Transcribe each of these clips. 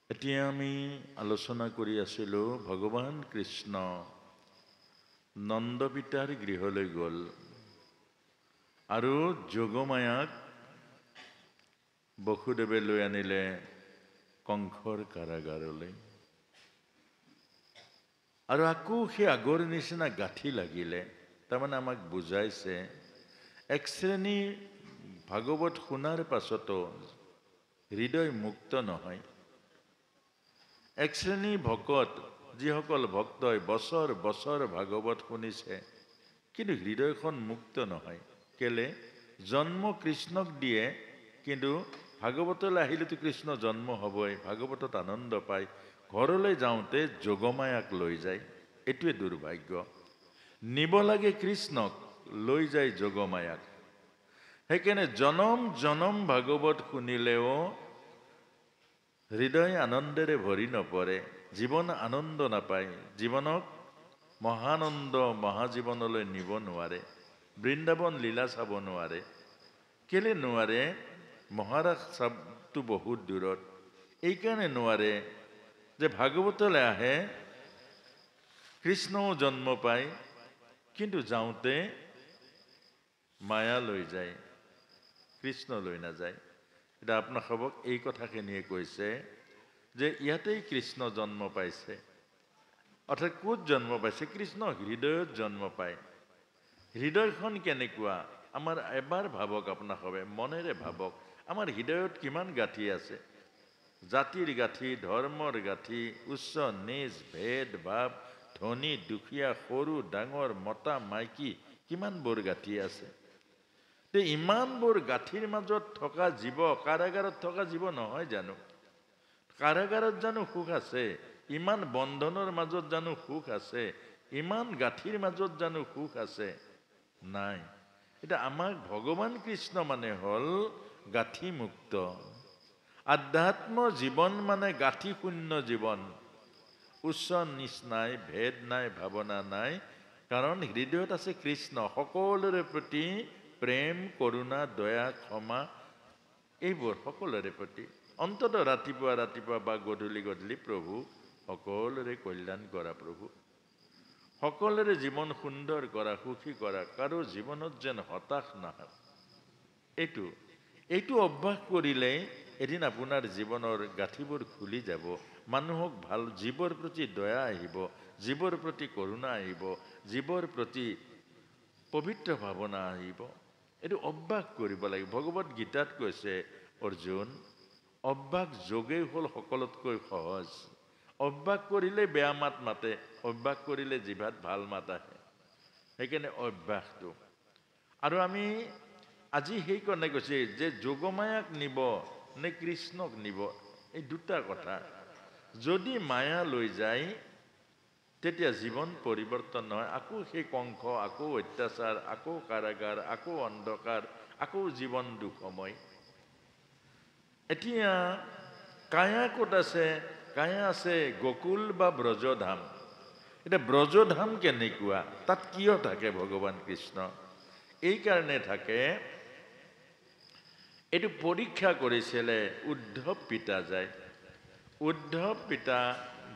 এতিয়া আমি আলোচনা কৰি আছিলোঁ ভগৱান কৃষ্ণ নন্দ পিতাৰ গৃহলৈ গ'ল আৰু যোগমায়াক বসুদেৱে লৈ আনিলে কংসৰ কাৰাগাৰলৈ। আৰু আকৌ সেই আগৰ নিচিনা গাঁঠি লাগিলে। তাৰমানে আমাক বুজাইছে এক শ্ৰেণী ভাগৱত শুনাৰ পাছতো হৃদয় মুক্ত নহয়। এক শ্ৰেণী ভকত, যিসকল ভক্তই বছৰ বছৰ ভাগৱত শুনিছে কিন্তু হৃদয়খন মুক্ত নহয়। কেলে? জন্ম কৃষ্ণক দিয়ে, কিন্তু ভাগৱতলৈ আহিলেতো কৃষ্ণ জন্ম হ'বই, ভাগৱতত আনন্দ পায়, ঘৰলৈ যাওঁতে যোগমায়াক লৈ যায়। এইটোৱে দুৰ্ভাগ্য। নিব লাগে কৃষ্ণক, লৈ যায় যোগমায়াক। সেইকাৰণে জনম জনম ভাগৱত শুনিলেও হৃদয় আনন্দেৰে ভৰি নপৰে, জীৱন আনন্দ নাপায়, জীৱনক মহানন্দ মহাজীৱনলৈ নিব নোৱাৰে, বৃন্দাবন লীলা চাব নোৱাৰে। কেলে নোৱাৰে? মহাৰাজ চাবটো বহুত দূৰত। এইকাৰণে নোৱাৰে যে ভাগৱতলৈ আহে, কৃষ্ণও জন্ম পায়, কিন্তু যাওঁতে মায়া লৈ যায়, কৃষ্ণ লৈ নাযায়। এতিয়া আপোনাসৱক এই কথাখিনিয়ে কৈছে যে ইয়াতেই কৃষ্ণ জন্ম পাইছে। অৰ্থাৎ ক'ত জন্ম পাইছে? কৃষ্ণ হৃদয়ত জন্ম পায়। হৃদয়খন কেনেকুৱা? আমাৰ এবাৰ ভাবক, আপোনাসৱে মনেৰে ভাবক, আমাৰ হৃদয়ত কিমান গাঁঠি আছে। জাতিৰ গাঁঠি, ধৰ্মৰ গাঁঠি, উচ্চ নিজ, ভেদ ভাৱ, ধনী দুখীয়া, সৰু ডাঙৰ, মতা মাইকী, কিমানবোৰ গাঁঠি আছে। ইমানবোৰ গাঁঠিৰ মাজত থকা জীৱ কাৰাগাৰত থকা জীৱ নহয় জানো? কাৰাগাৰত জানো সুখ আছে? ইমান বন্ধনৰ মাজত জানো সুখ আছে? ইমান গাঁঠিৰ মাজত জানো সুখ আছে? নাই। এতিয়া আমাক ভগৱান কৃষ্ণ মানে হ'ল গাঁঠি মুক্ত। আধ্যাত্ম জীৱন মানে গাঁঠি শূন্য জীৱন। উচ্চ নিচ নাই, ভেদ নাই, ভাৱনা নাই, কাৰণ হৃদয়ত আছে কৃষ্ণ। সকলোৰে প্ৰতি প্ৰেম, কৰোণা, দয়া, ক্ষমা, এইবোৰ সকলোৰে প্ৰতি। অন্ততঃ ৰাতিপুৱা ৰাতিপুৱা বা গধূলি গধূলি প্ৰভু সকলোৰে কল্যাণ কৰা, প্ৰভু সকলোৰে জীৱন সুন্দৰ কৰা, সুখী কৰা, কাৰো জীৱনত যেন হতাশ নাহক। এইটো অভ্যাস কৰিলে এদিন আপোনাৰ জীৱনৰ গাঁঠিবোৰ খুলি যাব। মানুহক ভাল, জীৱৰ প্ৰতি দয়া আহিব, জীৱৰ প্ৰতি কৰোণা আহিব, জীৱৰ প্ৰতি পবিত্ৰ ভাৱনা আহিব। এইটো অভ্যাস কৰিব লাগিব। ভগৱত গীতাত কৈছে অৰ্জুন, অভ্যাস যোগেই হ'ল সকলোতকৈ সহজ। অভ্যাস কৰিলে বেয়া মাত মাতে, অভ্যাস কৰিলে জিভাত ভাল মাত আহে। সেইকাৰণে অভ্যাসটো। আৰু আমি আজি সেইকাৰণে কৈছে যে যোগমায়াক নিব নে কৃষ্ণক নিব, এই দুটা কথা। যদি মায়া লৈ যায় তেতিয়া জীৱন পৰিৱৰ্তন নহয়। আকৌ সেই কংস, আকৌ অত্যাচাৰ, আকৌ কাৰাগাৰ, আকৌ অন্ধকাৰ, আকৌ জীৱন দুখময়। এতিয়া কায়া ক'ত আছে? কায়া আছে গকুল বা ব্ৰজধাম। এতিয়া ব্ৰজধাম কেনেকুৱা? তাত কিয় থাকে ভগৱান কৃষ্ণ? এইকাৰণে থাকে, এইটো পৰীক্ষা কৰিছিলে উদ্ধৱ পিতা যায়। উদ্ধৱ পিতা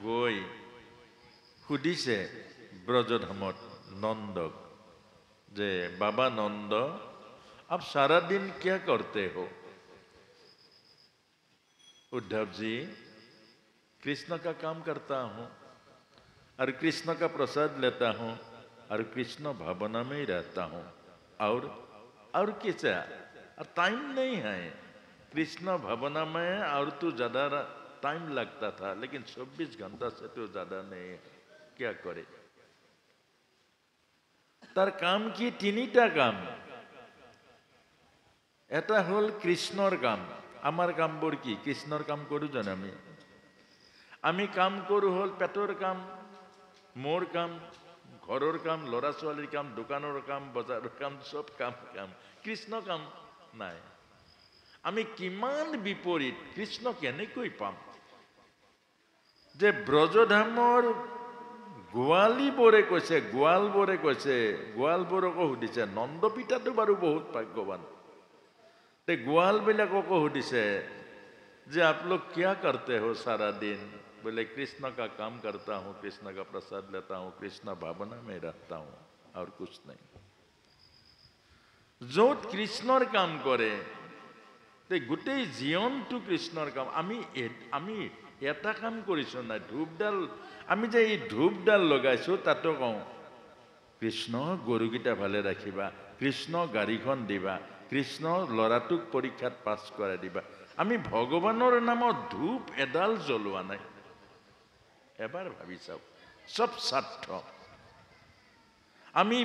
গৈ সুধিছে ব্ৰজধামত নন্দক যে বাবা নন্দ, आप सारा दिन क्या करते हो? उद्धव जी, कृष्ण का काम करता हूँ और कृष्ण का प्रसाद लेता हूँ और कृष्ण भावना में ही रहता हूँ, और कैसा? और टाइम नहीं है कृष्ण भावना में, और तो ज़्यादा टाइम लगता था, लेकिन 24 घंटा से तो ज़्यादा नहीं है। क्या करे? तार काम की তিনিটা কাম। এটা হল কৃষ্ণৰ কাম। আমাৰ কামবোৰ কি? কৃষ্ণৰ কাম কৰোঁ জানো? আমি কাম কৰোঁ হ'ল পেটৰ কাম, মোৰ কাম, ঘৰৰ কাম, ল'ৰা ছোৱালীৰ কাম, দোকানৰ কাম, বজাৰৰ কাম, চব কাম। কৃষ্ণ কাম নাই। আমি কিমান বিপৰীত। কৃষ্ণ কেনেকৈ পাম? যে ব্ৰজধামৰ গোৱালীবোৰে কৈছে, গোৱালবোৰকো সুধিছে, নন্দপিতাটো বাৰু বহুত ভাগ্যৱান। গোৱালবিলাককো সুধিছে जे आप लोग क्या करते हो सारा दिन? बोले कृष्ण का काम करता हूँ, कृष्ण का प्रसाद लेता हूँ, कृष्ण भावना में रहता हूँ, और कुछ नहीं। য'ত কৃষ্ণৰ কাম কৰে তে গোটেই জীৱনটো কৃষ্ণৰ কাম। আমি এটা কাম কৰিছো না, ধূপডাল আমি যে এই ধূপডাল লগাইছো তাতো কওঁ কৃষ্ণ গৰুকেইটা ভালে ৰাখিবা, কৃষ্ণ গাড়ীখন দিবা, কৃষ্ণ ল'ৰাটোক পৰীক্ষাত পাছ কৰাই দিবা। আমি ভগৱানৰ নামত ধূপ এডাল জ্বলোৱা নাই। এবাৰ ভাবি চাওক, চব স্বাৰ্থ। আমি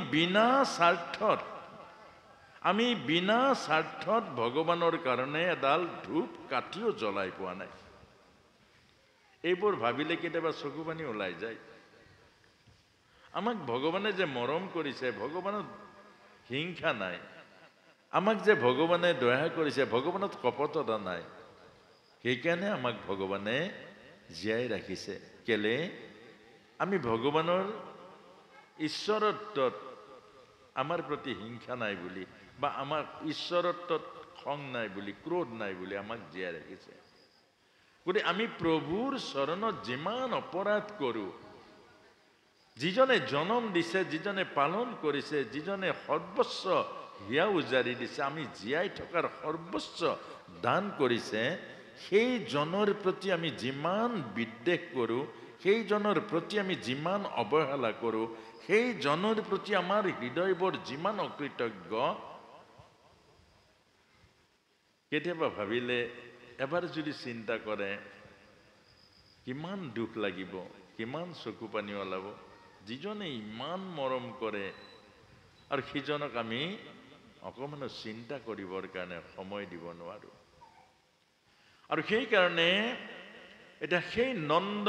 বিনা স্বাৰ্থত ভগৱানৰ কাৰণে এডাল ধূপ কাঠিও জ্বলাই পোৱা নাই। এইবোৰ ভাবিলে কেতিয়াবা চকু পানী ওলাই যায়। আমাক ভগৱানে যে মৰম কৰিছে, ভগৱানত হিংসা নাই। আমাক যে ভগৱানে দয়া কৰিছে, ভগৱানত কপটতা নাই। সেইকাৰণে আমাক ভগৱানে জীয়াই ৰাখিছে। কেলে? আমি ভগৱানৰ ঈশ্বৰত্বত আমাৰ প্ৰতি হিংসা নাই বুলি, বা আমাৰ ঈশ্বৰত্বত খং নাই বুলি, ক্ৰোধ নাই বুলি আমাক জীয়াই ৰাখিছে। গতিকে আমি প্ৰভুৰ চৰণত যিমান অপৰাধ কৰোঁ, যিজনে জন্ম দিছে, যিজনে পালন কৰিছে, যিজনে সৰ্বস্ব হিয়া উজাৰি দিছে, আমি জীয়াই থকাৰ সৰ্বস্ব দান কৰিছে, সেইজনৰ প্ৰতি আমি যিমান বিদ্বেষ কৰোঁ, সেইজনৰ প্ৰতি আমি যিমান অৱহেলা কৰোঁ, সেইজনৰ প্ৰতি আমাৰ হৃদয়বোৰ যিমান অকৃতজ্ঞ, কেতিয়াবা ভাবিলে, এবাৰ যদি চিন্তা কৰে, কিমান দুখ লাগিব, কিমান চকু পানী ওলাব। যিজনে ইমান মৰম কৰে আৰু সিজনক আমি অকণমান চিন্তা কৰিবৰ কাৰণে সময় দিব নোৱাৰো। আৰু সেইকাৰণে এটা সেই নন্দ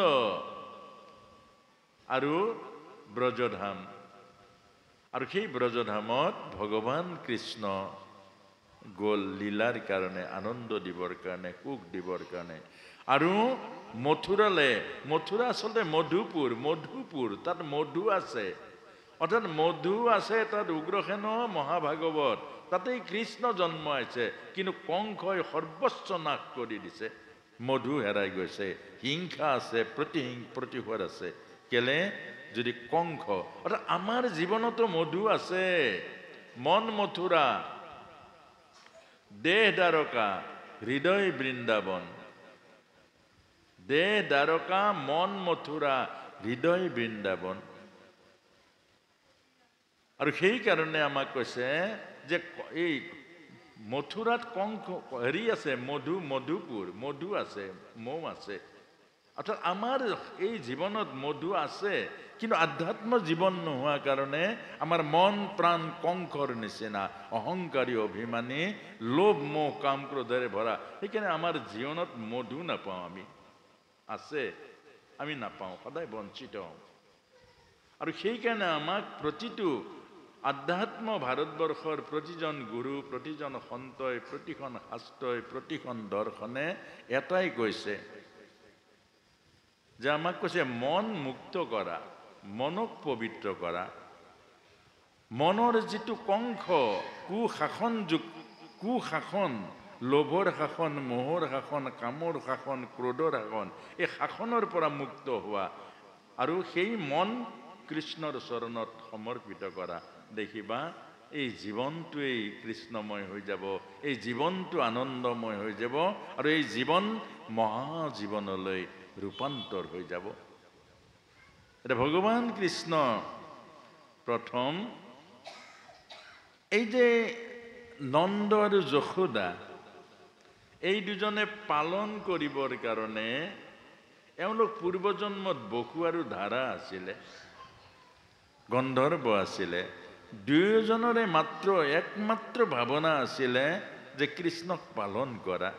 আৰু ব্ৰজধাম, আৰু সেই ব্ৰজধামত ভগৱান কৃষ্ণ গ'ল লীলাৰ কাৰণে, আনন্দ দিবৰ কাৰণে, সুখ দিবৰ কাৰণে। আৰু মথুৰালে, মথুৰা আচলতে মধুপুৰ, তাত মধু আছে, অৰ্থাৎ মধু আছে, তাত উগ্ৰসেন মহাভাগৱত, তাতেই কৃষ্ণ জন্ম হৈছে। কিন্তু কংসই সৰ্বস্ব নাশ কৰি দিছে, মধু হেৰাই গৈছে। হিংসা আছে, প্ৰতিশোধ আছে। কেলে? যদি কংস, অৰ্থাৎ আমাৰ জীৱনতো মধু আছে। মন মথুৰা, দেহ দ্বাৰকা, হৃদয় বৃন্দাবন। দেহ দ্বাৰকা, মন মথুৰা, হৃদয় বৃন্দাবন। আৰু সেইকাৰণে আমাক কৈছে যে এই মথুৰাত কংস হেৰি আছে, মধুপুৰ, মধু আছে, মৌ আছে। অৰ্থাৎ আমাৰ এই জীৱনত মধু আছে, কিন্তু আধ্যাত্ম জীৱন নোহোৱা কাৰণে আমাৰ মন প্ৰাণ কংসৰ নিচিনা, অহংকাৰী, অভিমানী, লোভ মোহ কাম ক্ৰোধেৰে ভৰা। সেইকাৰণে আমাৰ জীৱনত মধু নাপাওঁ। আমি আছে, আমি নাপাওঁ, সদায় বঞ্চিত হওঁ। আৰু সেইকাৰণে আমাক প্ৰতিটো আধ্যাত্ম ভাৰতবৰ্ষৰ প্ৰতিজন গুৰু, প্ৰতিজন সন্তই, প্ৰতিখন শাস্ত্ৰই, প্ৰতিখন দৰ্শনে এটাই কৈছে যে আমাক কৈছে মন মুক্ত কৰা, মনক পবিত্ৰ কৰা। মনৰ যিটো কংস, কুশাসন, লোভৰ শাসন, মোহৰ শাসন, কামৰ শাসন, ক্ৰোধৰ শাসন, এই শাসনৰ পৰা মুক্ত হোৱা আৰু সেই মন কৃষ্ণৰ চৰণত সমৰ্পিত কৰা। দেখিবা এই জীৱনটোৱেই কৃষ্ণময় হৈ যাব, এই জীৱনটো আনন্দময় হৈ যাব, আৰু এই জীৱন মহাজীৱনলৈ ৰূপান্তৰ হৈ যাব। এটা ভগৱান কৃষ্ণ প্ৰথম এই যে নন্দ আৰু যশোদা, এই দুজনে পালন কৰিবৰ কাৰণে এওঁলোক পূৰ্বজন্মত বসু আৰু ধাৰা আছিলে, গন্ধৰ্ব আছিলে। দুয়োজনৰে একমাত্ৰ ভাৱনা আছিলে যে কৃষ্ণক পালন কৰা,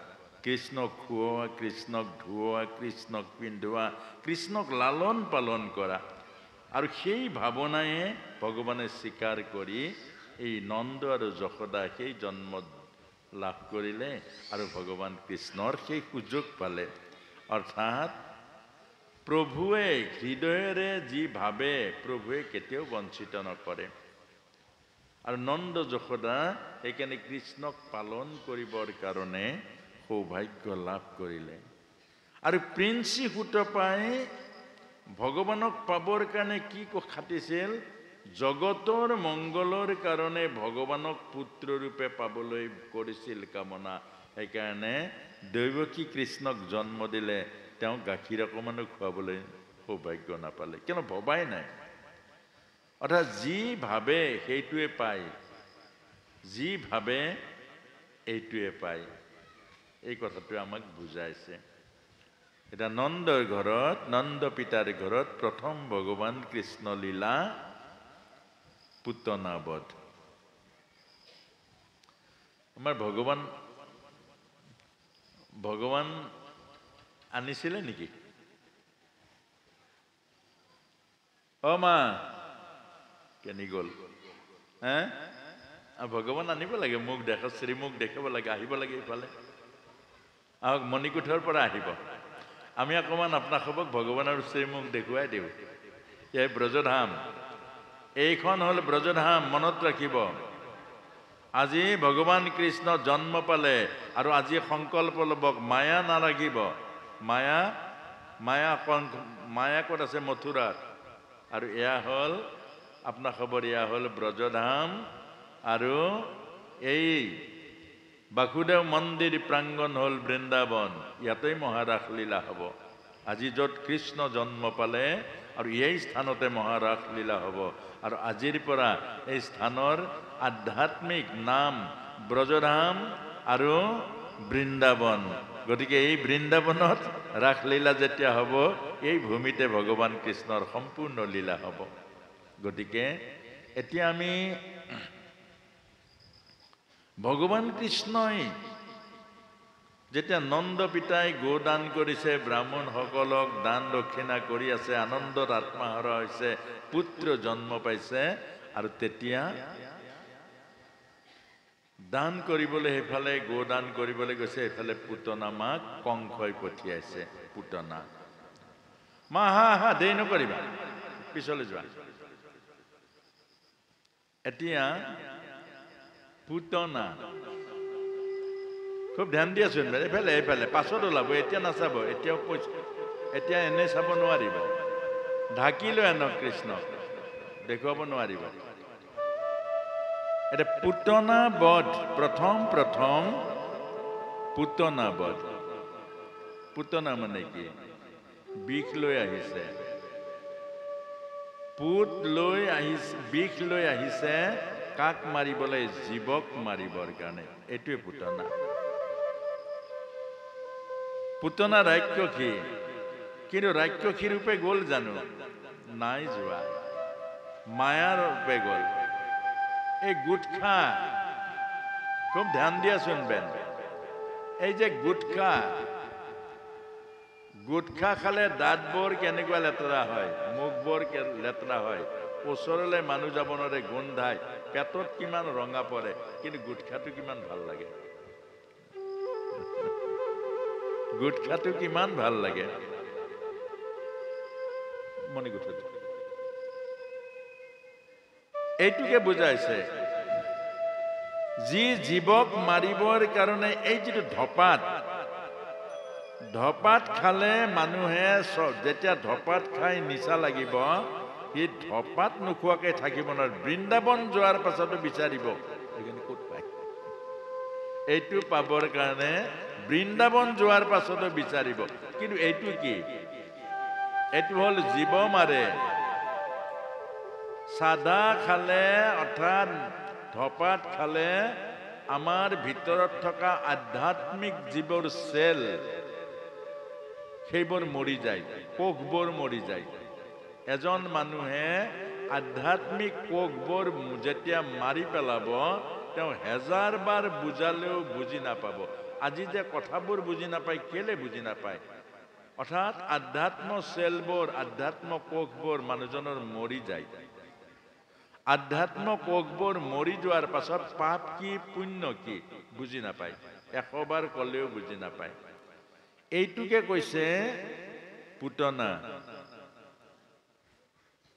কৃষ্ণক খুওৱা, কৃষ্ণক ধুওৱা, কৃষ্ণক পিন্ধোৱা, কৃষ্ণক লালন পালন কৰা। আৰু সেই ভাৱনায়ে ভগৱানে স্বীকাৰ কৰি এই নন্দ আৰু যশোদা সেই জন্ম লাভ কৰিলে, আৰু ভগৱান কৃষ্ণৰ সেই সুযোগ পালে। অৰ্থাৎ প্ৰভুৱে হৃদয়েৰে যি ভাবে, প্ৰভুৱে কেতিয়াও বঞ্চিত নকৰে। আৰু নন্দ যশোদা সেইকাৰণে কৃষ্ণক পালন কৰিবৰ কাৰণে সৌভাগ্য লাভ কৰিলে আৰু প্ৰিন্সি সুত পাই ভগৱানক পাবৰ কাৰণে কি খাটিছিল জগতৰ মংগলৰ কাৰণে ভগৱানক পুত্ৰ ৰূপে পাবলৈ কৰিছিল কামনা সেইকাৰণে দৈৱকী কৃষ্ণক জন্ম দিলে তেওঁ গাখীৰ অকমানো খুৱাবলৈ সৌভাগ্য নাপালে কিয় ভবাই নাই অৰ্থাৎ যি ভাবে সেইটোৱে পায় যি ভাবে এইটোৱে পায় এই কথাটো আমাক বুজাইছে এটা নন্দৰ ঘৰত নন্দ পিতাৰ ঘৰত প্ৰথম ভগৱান কৃষ্ণ লীলা পুতনাবধ আমাৰ ভগৱান আনিছিলে নেকি অ মা কেনি গ'ল ভগৱান আনিব লাগে মোক দেখ শ্ৰীমুখ দেখাব লাগে আহিব লাগে ইফালে আহক মণিকোঠৰ পৰা আহিব আমি অকণমান আপোনালোকক ভগৱানৰ শ্ৰীমুখ দেখুৱাই দিওঁ এই ব্ৰজধাম এইখন হ'ল ব্ৰজধাম মনত ৰাখিব আজি ভগৱান কৃষ্ণ জন্ম পালে আৰু আজি সংকল্প ল'বক মায়া নালাগিব মায়া ক'ত আছে মথুৰাত আৰু এয়া হ'ল আপোনাৰ খবৰ এয়া হ'ল ব্ৰজধাম আৰু এই বাসুদেৱ মন্দিৰ প্ৰাংগণ হ'ল বৃন্দাবন ইয়াতেই মহাৰাস লীলা হ'ব আজি য'ত কৃষ্ণ জন্ম পালে আৰু এই স্থানতে মহাৰাস লীলা হ'ব আৰু আজিৰ পৰা এই স্থানৰ আধ্যাত্মিক নাম ব্ৰজধাম আৰু বৃন্দাবন গতিকে এই বৃন্দাবনত ৰাসলীলা যেতিয়া হ'ব এই ভূমিতে ভগৱান কৃষ্ণৰ সম্পূৰ্ণ লীলা হ'ব গতিকে এতিয়া আমি ভগৱান কৃষ্ণই যেতিয়া নন্দ পিতাই গোদান কৰিছে ব্ৰাহ্মণসকলক দান দক্ষিণা কৰি আছে আনন্দত আত্মহাৰা হৈছে পুত্ৰ জন্ম পাইছে আৰু তেতিয়া দান কৰিবলৈ সেইফালে গোদান কৰিবলৈ গৈছে সেইফালে পুতনা মাক কংসই পঠিয়াইছে পুতনা মা হা দেৰি নকৰিবা পিছলৈ যোৱা এতিয়া পুতনা খুব ধ্যান দিয়াচোন এইফালে পাছত ওলাব এতিয়া নাচাব এতিয়াও কৈছে এতিয়া এনে চাব নোৱাৰিব ঢাকি লৈ আনক কৃষ্ণক দেখুৱাব নোৱাৰিব এটা পুতনা বধ প্ৰথম পুতনা বধ পুতনা মানে কি বিষ লৈ আহিছে পুত লৈ আহিছে বিষ লৈ আহিছে কাক মাৰিবলৈ জীৱক মাৰিবৰ কাৰণে এইটোৱে পুতনা ৰাক্ষসী কিন্তু ৰাক্ষসী ৰূপে গ'ল জানো নাই যোৱা মায়াৰ ৰূপে গ'ল এই গুটখা খুব ধ্যান দিয়াচোন বেন এই যে গুটখা খালে দাঁতবোৰ কেনেকুৱা লেতেৰা হয় মুখবোৰ লেতেৰা হয় ওচৰলৈ মানুহ যাব নোৱাৰে গোন্ধায় পেটত কিমান ৰঙা পৰে কিন্তু গুটখাটো কিমান ভাল লাগে গুটখাটো কিমান ভাল লাগে মণিগুঠাটো এইটোকে বুজাইছে যি জীৱক মাৰিবৰ কাৰণে এই যিটো ধপাত খালে মানুহে যেতিয়া ধপাত খাই নিচা লাগিব সি ধপাত নোখোৱাকে থাকিব নোৱাৰে বৃন্দাবন যোৱাৰ পাছতো বিচাৰিব ক'ত পায় এইটো পাবৰ কাৰণে বৃন্দাবন যোৱাৰ পাছতো বিচাৰিব কিন্তু এইটো কি এইটো হ'ল জীৱ মাৰে সাদা খালে অৰ্থাৎ ধপাত খালে আমাৰ ভিতৰত থকা আধ্যাত্মিক যিবোৰ চেল সেইবোৰ মৰি যায় কোষবোৰ মৰি যায় এজন মানুহে আধ্যাত্মিক কোষবোৰ যেতিয়া মাৰি পেলাব তেওঁ হেজাৰ বাৰ বুজালেও বুজি নাপাব আজি যে কথাবোৰ বুজি নাপায় কেলে বুজি নাপায় অৰ্থাৎ আধ্যাত্ম চেলবোৰ আধ্যাত্ম কোষবোৰ মানুহজনৰ মৰি যায় আধ্যাত্ম কোষবোৰ মৰি যোৱাৰ পাছত পাপ কি পুণ্য কি বুজি নাপায় 100 বাৰ ক'লেও বুজি নাপায় এইটোকে কৈছে পুতনা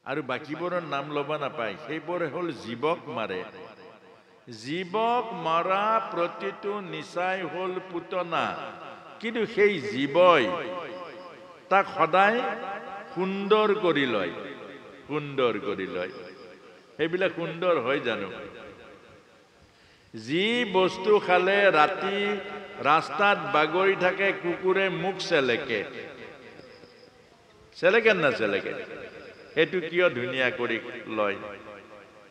আৰু বাকিবোৰৰ নাম ল'ব নাপায় সেইবোৰ হ'ল জীৱক মাৰে জীৱক মৰা প্ৰতিটো নিচাই হ'ল পুতনা, কিন্তু সেই জীৱই তাক সদায় সুন্দৰ কৰি লয়, সুন্দৰ কৰি লয়। সেইবিলাক সুন্দৰ হয় জানো? যি বস্তু খালে ৰাতি ৰাস্তাত বাগৰি থাকে কুকুৰে মুখ চেলেকে, চেলেকে না চেলেকে? সেইটো কিয় ধুনীয়া কৰি লয়?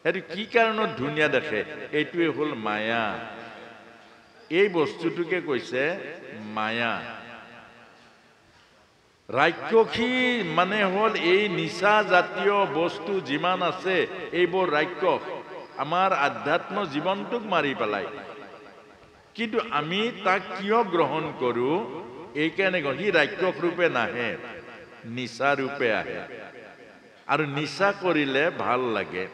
সেইটো কি কাৰণত ধুনীয়া দেখে? এইটোৱে হ'ল মায়া। এই বস্তুটোকে কৈছে মায়া। ৰাক্ষসী মানে হ'ল এই নিচা জাতীয় বস্তু যিমান আছে এইবোৰ ৰাক্ষস, আমাৰ আধ্যাত্ম জীৱনটোক মাৰি পেলায়। কিন্তু আমি তাক কিয় গ্ৰহণ কৰোঁ? এইকাৰণে সি ৰাক্ষস ৰূপে নাহে, নিচা ৰূপে আহে। আৰু নিচা কৰিলে ভাল লাগে,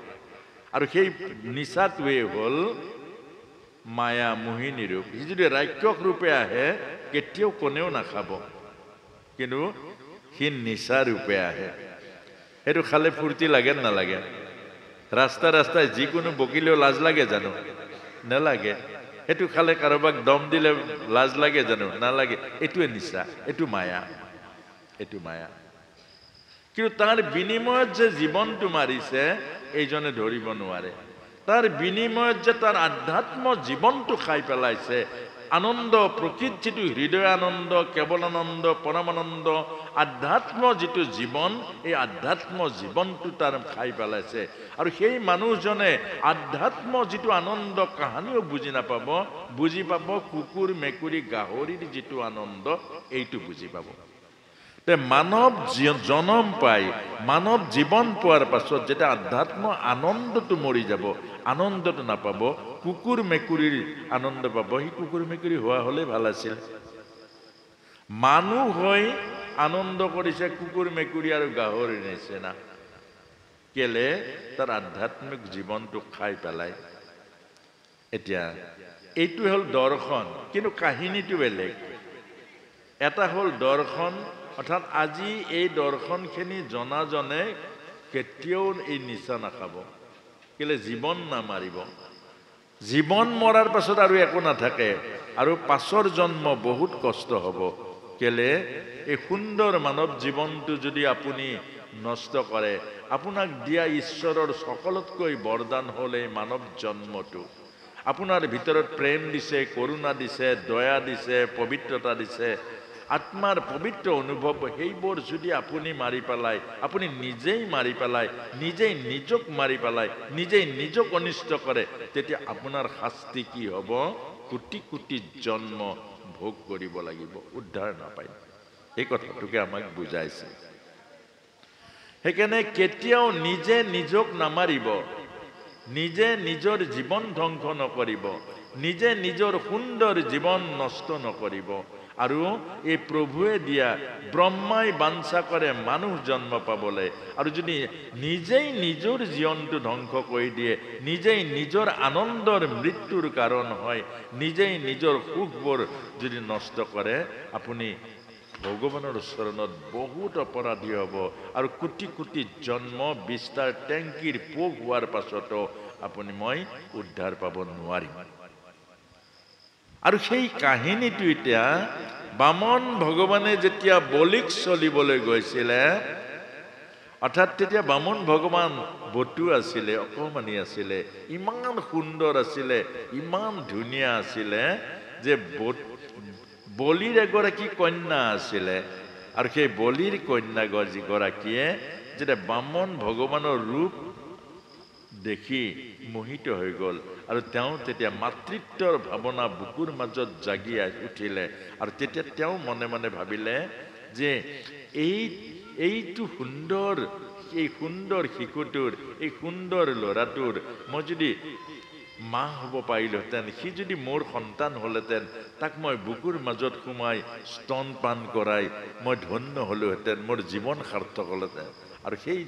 আৰু সেই নিচাটোৱে হ'ল মায়া, মোহিনী ৰূপ। সি যদি ৰাক্ষস ৰূপে আহে কেতিয়াও কোনেও নাখাব, কিন্তু সি নিচা ৰূপে আহে। সেইটো খালে ফূৰ্তি লাগে নালাগে? ৰাস্তা ৰাস্তায় যিকোনো বকিলেও লাজ লাগে জানো? নালাগে। সেইটো খালে কাৰোবাক দম দিলে লাজ লাগে জানো? নালাগে। এইটোৱে নিচা, এইটো মায়া, এইটো মায়া। কিন্তু তাৰ বিনিময়ত যে জীৱনটো মাৰিছে এইজনে ধৰিব নোৱাৰে। তাৰ বিনিময়ত যে তাৰ আধ্যাত্ম জীৱনটো খাই পেলাইছে, আনন্দ, প্ৰকৃত যিটো হৃদয় আনন্দ, কেৱল আনন্দ, পৰমানন্দ, আধ্যাত্ম যিটো জীৱন, এই আধ্যাত্ম জীৱনটো তাৰ খাই পেলাইছে। আৰু সেই মানুহজনে আধ্যাত্ম যিটো আনন্দ কাহানিও বুজি নাপাব, বুজি পাব কুকুৰ, মেকুৰী, গাহৰিৰ যিটো আনন্দ, এইটো বুজি পাব। মানৱ জনম পাই, মানৱ জীৱন পোৱাৰ পাছত যেতিয়া আধ্যাত্ম আনন্দটো মৰি যাব, আনন্দটো নাপাব, কুকুৰ মেকুৰীৰ আনন্দ পাব। সি কুকুৰ মেকুৰী হোৱা হলে ভাল আছিল। মানুহ হৈ আনন্দ কৰিছে কুকুৰ মেকুৰী আৰু গাহৰিৰ নিচিনা। কেলে? তাৰ আধ্যাত্মিক জীৱনটো খাই পেলাই। এতিয়া এইটো হ'ল দৰ্শন, কিন্তু কাহিনীটো বেলেগ। এটা হ'ল দৰ্শন, অৰ্থাৎ আজি এই দৰ্শনখিনি জনাজনে কেতিয়াও এই নিচা নাখাব। কেলে? জীৱন নামাৰিব। জীৱন মৰাৰ পাছত আৰু একো নাথাকে, আৰু পাছৰ জন্ম বহুত কষ্ট হ'ব। কেলে? এই সুন্দৰ মানৱ জীৱনটো যদি আপুনি নষ্ট কৰে, আপোনাক দিয়া ঈশ্বৰৰ সকলোতকৈ বৰদান হ'ল এই মানৱ জন্মটো। আপোনাৰ ভিতৰত প্ৰেম দিছে, কৰুণা দিছে, দয়া দিছে, পবিত্ৰতা দিছে, আত্মাৰ পবিত্ৰ অনুভৱ, সেইবোৰ যদি আপুনি মাৰি পেলায়, আপুনি নিজেই মাৰি পেলায়, নিজেই নিজক মাৰি পেলায়, নিজেই নিজক অনিষ্ট কৰে, তেতিয়া আপোনাৰ শাস্তি কি হ'ব? কোটি কোটি জন্ম ভোগ কৰিব লাগিব, উদ্ধাৰ নাপায়। এই কথাটোকে আমাক বুজাইছে। সেইকাৰণে কেতিয়াও নিজে নিজক নামাৰিব, নিজে নিজৰ জীৱন ধ্বংস নকৰিব, নিজে নিজৰ সুন্দৰ জীৱন নষ্ট নকৰিব। আৰু এই প্ৰভুৱে দিয়া, ব্ৰহ্মাই বাঞ্ছা কৰে মানুহ জন্ম পাবলৈ, আৰু যদি নিজেই নিজৰ জীৱনটো ধ্বংস কৰি দিয়ে, নিজেই নিজৰ আনন্দৰ মৃত্যুৰ কাৰণ হয়, নিজেই নিজৰ সুখবোৰ যদি নষ্ট কৰে, আপুনি ভগৱানৰ চৰণত বহুত অপৰাধী হ'ব, আৰু কোটি কোটি জন্ম বিস্তাৰ টেংকিৰ পোক হোৱাৰ পাছতো মই উদ্ধাৰ পাব নোৱাৰিম। আৰু সেই কাহিনীটো এতিয়া বামন ভগৱানে যেতিয়া বলিক চলিবলৈ গৈছিলে, অৰ্থাৎ তেতিয়া বামন ভগৱান বটু আছিলে, অকমানি আছিলে, ইমান সুন্দৰ আছিলে, ইমান ধুনীয়া আছিলে যে বলিৰ এগৰাকী কন্যা আছিলে। আৰু সেই বলিৰ কন্যা গৰাকীয়ে যেতিয়া বামন ভগৱানৰ ৰূপ দেখি মোহিত হৈ গ'ল, আৰু তেওঁ তেতিয়া মাতৃত্বৰ ভাৱনা বুকুৰ মাজত জাগি উঠিলে। আৰু তেতিয়া তেওঁ মনে মনে ভাবিলে যে এইটো সুন্দৰ, এই সুন্দৰ শিশুটোৰ, এই সুন্দৰ ল'ৰাটোৰ মই যদি মা হ'ব পাৰিলোহেঁতেন, সি যদি মোৰ সন্তান হ'লেহেঁতেন, তাক মই বুকুৰ মাজত সোমাই স্তন পান কৰাই মই ধন্য হ'লোহেঁতেন, মোৰ জীৱন সাৰ্থক হ'লহেঁতেন। আৰু সেই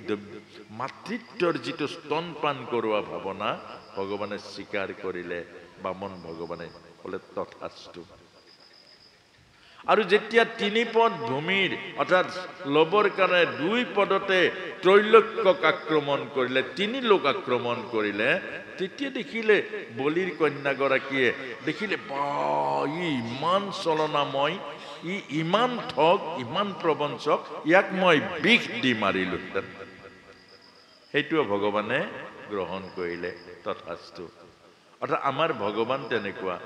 মাতৃত্বৰ যিটো স্তন পান কৰোৱা ভাৱনা ভগৱানে স্বীকাৰ কৰিলে। বামন ভগৱানে ক'লে তথাস্তু। আৰু যেতিয়া 3 পদ ভূমিৰ, অৰ্থাৎ ল'বৰ কাৰণে 2 পদতে ত্ৰৈলোক্যক আক্ৰমণ কৰিলে, 3 লোক আক্ৰমণ কৰিলে, তেতিয়া দেখিলে বলিৰ কন্যাগৰাকীয়ে দেখিলে বা ই ইমান চলনাময়, ই ইমান ঠগ, ইমান প্ৰবঞ্চক, ইয়াক মই বিষ দি মাৰিলোহেঁতেন। সেইটোও ভগৱানে গ্ৰহণ কৰিলে, তথাস্তু। অৰ্থাৎ আমাৰ ভগৱান তেনেকুৱা,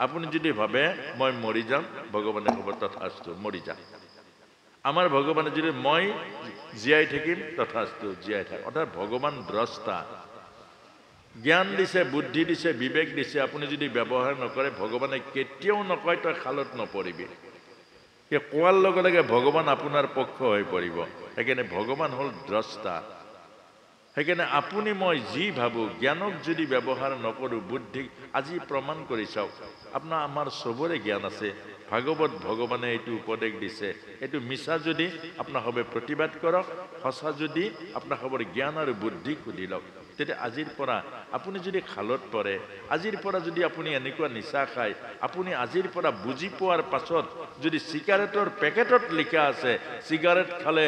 আপুনি যদি ভাবে মই মৰি যাম, ভগৱানে ক'ব তথাস্তু, মৰি যাম। আমাৰ ভগৱানে যদি মই জীয়াই থাকিম, তথাস্তু, জীয়াই থাক। অৰ্থাৎ ভগৱান দ্ৰষ্টা, জ্ঞান দিছে, বুদ্ধি দিছে, বিবেক দিছে, আপুনি যদি ব্যৱহাৰ নকৰে, ভগৱানে কেতিয়াও নকয় তই খালত নপৰিবি। কোৱাৰ লগে লগে ভগৱান আপোনাৰ পক্ষ হৈ পৰিব। সেইকাৰণে ভগৱান হ'ল দ্ৰষ্টা। সেইকাৰণে আপুনি মই যি ভাবোঁ, জ্ঞানক যদি ব্যৱহাৰ নকৰোঁ, বুদ্ধিক, আজি প্ৰমাণ কৰি চাওক, আপোনাৰ আমাৰ চবৰে জ্ঞান আছে। ভাগৱত ভগৱানে এইটো উপদেশ দিছে, এইটো মিছা যদি আপোনাৰ হবে প্ৰতিবাদ কৰক, সঁচা যদি আপোনাৰ খবৰ জ্ঞান আৰু বুদ্ধি সুধি লওক। তেতিয়া আজিৰ পৰা আপুনি যদি খালত পৰে, আজিৰ পৰা যদি আপুনি এনেকুৱা নিচা খায়, আপুনি আজিৰ পৰা বুজি পোৱাৰ পাছত যদি চিগাৰেটৰ পেকেটত লিখা আছে চিগাৰেট খালে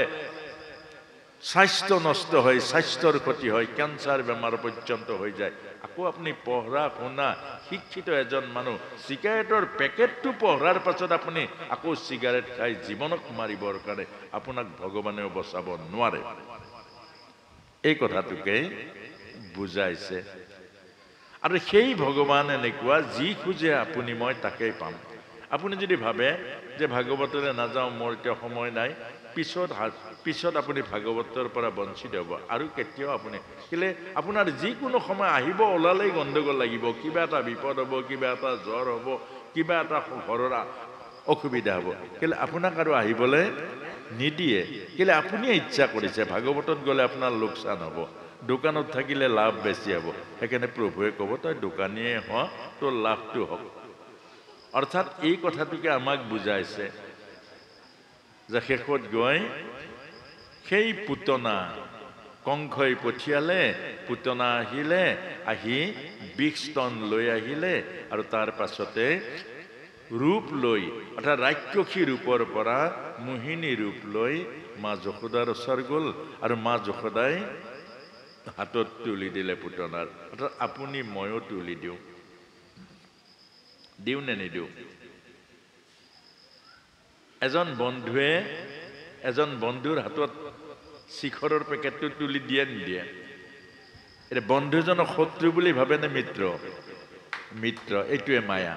স্বাস্থ্য নষ্ট হয়, স্বাস্থ্যৰ ক্ষতি হয়, কেঞ্চাৰ বেমাৰ পৰ্যন্ত হৈ যায়, আকৌ আপুনি পঢ়া শুনা শিক্ষিত এজন মানুহ চিগাৰেটৰ পেকেটটো পঢ়াৰ পাছত আপুনি আকৌ চিগাৰেট খাই জীৱনক মাৰিবৰ কাৰণে আপোনাক ভগৱানেও বচাব নোৱাৰে। এই কথাটোকে বুজাইছে। আৰু সেই ভগৱান এনেকুৱা, যি খোজে আপুনি মই তাকেই পাম। আপুনি যদি ভাবে যে ভাগৱতলৈ নাযাওঁ, মোৰ এতিয়া সময় নাই, পিছত আপুনি ভাগৱতৰ পৰা বঞ্চিত হ'ব। আৰু কেতিয়াও আপুনি কেলে আপোনাৰ যিকোনো সময় আহিব, ওলালেই গণ্ডগোল লাগিব, কিবা এটা বিপদ হ'ব, কিবা এটা জ্বৰ হ'ব, কিবা এটা ঘৰৰ অসুবিধা হ'ব, কেলে আপোনাক আৰু আহিবলৈ নিদিয়ে। কেলে আপুনিয়ে ইচ্ছা কৰিছে। ভাগৱতত গ'লে আপোনাৰ লোকচান হ'ব, দোকানত থাকিলে লাভ বেছি হ'ব। সেইকাৰণে প্ৰভুৱে ক'ব তই দোকানীয়ে হ, তোৰ লাভটো হওক। অৰ্থাৎ এই কথাটোকে আমাক বুজাইছে যে শেষত গৈ সেই পুতনা কংসই পঠিয়ালে, পুতনা আহিলে, আহি 20 স্তন লৈ আহিলে, আৰু তাৰ পাছতে ৰূপ লৈ, অৰ্থাৎ ৰাক্ষসী ৰূপৰ পৰা মোহিনী ৰূপ লৈ মা যশোদাৰ ওচৰ গ'ল, আৰু মা যশোদাই হাতত তুলি দিলে পুতনাৰ। অৰ্থাৎ আপুনি ময়ো তুলি দিওঁ নে নিদিওঁ? এজন বন্ধুৰ হাতত শিখৰৰ পেকেটটো তুলি দিয়ে নিদিয়ে? এতিয়া বন্ধুজনক শত্ৰু বুলি ভাবে নে মিত্ৰ? মিত্ৰ। এইটোৱে মায়া।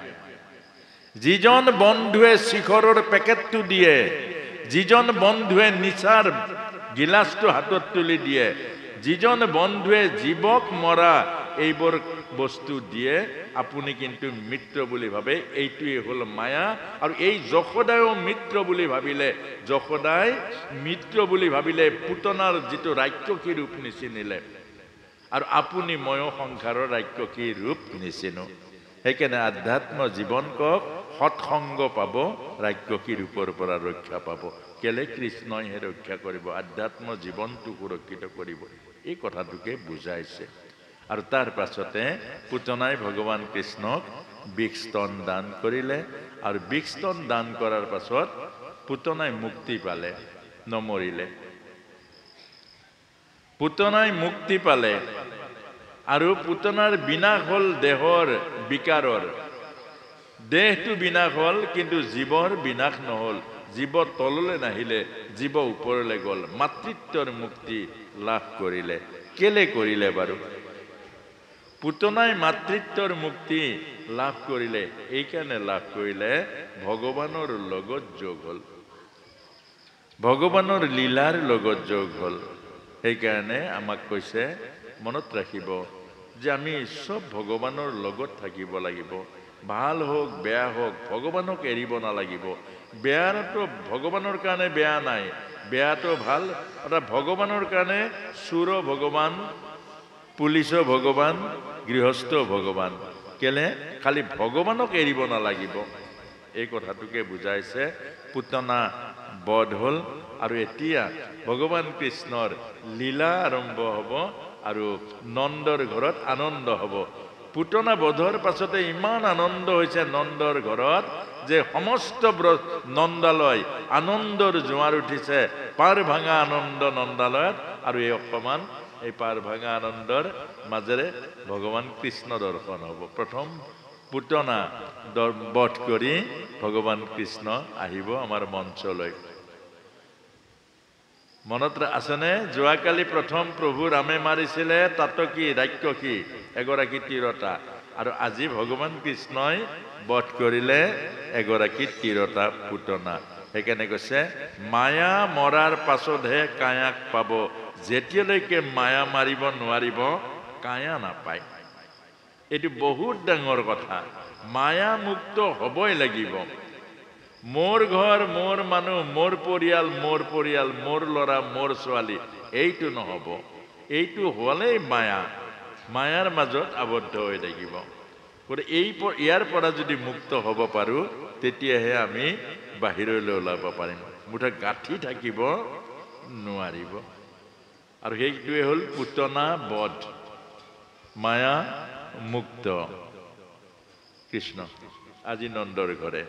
যিজন বন্ধুৱে শিখৰৰ পেকেটটো দিয়ে, যিজন বন্ধুৱে নিচাৰ গিলাচটো হাতত তুলি দিয়ে, যিজন বন্ধুৱে জীৱক মৰা এইবোৰ বস্তু দিয়ে, আপুনি কিন্তু মিত্ৰ বুলি ভাবে। এইটোৱে হ'ল মায়া। আৰু এই যশোদায়ো মিত্ৰ বুলি ভাবিলে, যশোদাই মিত্ৰ বুলি ভাবিলে পুতনাৰ যিটো ৰাক্ষসী ৰূপ নিচিনিলে, আৰু আপুনি ময়ো সংসাৰৰ ৰাক্ষসী ৰূপ নিচিনো। সেইকাৰণে আধ্যাত্ম জীৱন কক সৎসংগ পাব, ৰাক্ষসী ৰূপৰ পৰা ৰক্ষা পাব। কেলে কৃষ্ণইহে ৰক্ষা কৰিব, আধ্যাত্ম জীৱনটো সুৰক্ষিত কৰিব। এই কথাটোকে বুজাইছে। আৰু তাৰ পাছতে পুতনাই ভগৱান কৃষ্ণক 20 স্তন দান কৰিলে, আৰু 20 স্তন দান কৰাৰ পাছত পুতনাই মুক্তি পালে, নমৰিলে। পুতনাই মুক্তি পালে, আৰু পুতনাৰ বিনাশ হ'ল দেহৰ বিকাৰৰ। দেহটো বিনাশ হ'ল, কিন্তু জীৱৰ বিনাশ নহ'ল। জীৱ তললৈ নাহিলে, জীৱ ওপৰলৈ গ'ল, মাতৃত্বৰ মুক্তি লাভ কৰিলে। কেলে কৰিলে বাৰু? পুতনাই মাতৃত্বৰ মুক্তি লাভ কৰিলে, এইকাৰণে লাভ কৰিলে ভগৱানৰ লগত যোগ হ'ল, ভগৱানৰ লীলাৰ লগত যোগ হ'ল। সেইকাৰণে আমাক কৈছে মনত ৰাখিব যে আমি চব ভগৱানৰ লগত থাকিব লাগিব। ভাল হওক বেয়া হওক, ভগৱানক এৰিব নালাগিব। বেয়াটো ভগৱানৰ কাৰণে বেয়া নাই, বেয়াটো ভাল। অৰ্থাৎ ভগৱানৰ কাৰণে চোৰ ভগৱান, পুলিচ ভগৱান, গৃহস্থ ভগৱান। কেলে? খালি ভগৱানক এৰিব নালাগিব। এই কথাটোকে বুজাইছে। পুতনা বধ হ'ল, আৰু এতিয়া ভগৱান কৃষ্ণৰ লীলা আৰম্ভ হ'ব, আৰু নন্দৰ ঘৰত আনন্দ হ'ব। পুতনা বধৰ পাছতে ইমান আনন্দ হৈছে নন্দৰ ঘৰত যে সমস্ত নন্দালয় আনন্দৰ জোৱাৰ উঠিছে। পাৰ ভাঙা আনন্দ নন্দালয়ত, আৰু এই অকণমান এই পাৰ ভাঙা আনন্দৰ মাজেৰে ভগৱান কৃষ্ণ দৰ্শন হ'ব। প্ৰথম পুতনা বধ কৰি ভগৱান কৃষ্ণ আহিব আমাৰ মঞ্চলৈ। মনত আছেনে? যোৱাকালি প্ৰথম প্ৰভু ৰামে মাৰিছিলে তাতকী ৰাক্ষসী এগৰাকী তিৰোতা, আৰু আজি ভগৱান কৃষ্ণই বধ কৰিলে এগৰাকী তিৰোতা পুতনা। সেইকাৰণে কৈছে মায়া মৰাৰ পাছতহে কায়াক পাব, যেতিয়ালৈকে মায়া মাৰিব নোৱাৰিব কায়া নাপায়। এইটো বহুত ডাঙৰ কথা। মায়া মুক্ত হ'বই লাগিব। মোৰ ঘৰ, মোৰ মানুহ, মোৰ পৰিয়াল, মোৰ ল'ৰা, মোৰ ছোৱালী, এইটো নহ'ব। এইটো হ'লেই মায়াৰ মাজত আবদ্ধ হৈ থাকিব। ইয়াৰ পৰা যদি মুক্ত হ'ব পাৰোঁ, তেতিয়াহে আমি বাহিৰলৈ ওলাব পাৰিম। মুঠতে গাঁঠি থাকিব নোৱাৰিব। আৰু সেইটোৱে হ'ল পুতনা বধ, মায়া মুক্ত কৃষ্ণ আজি নন্দৰ ঘৰে।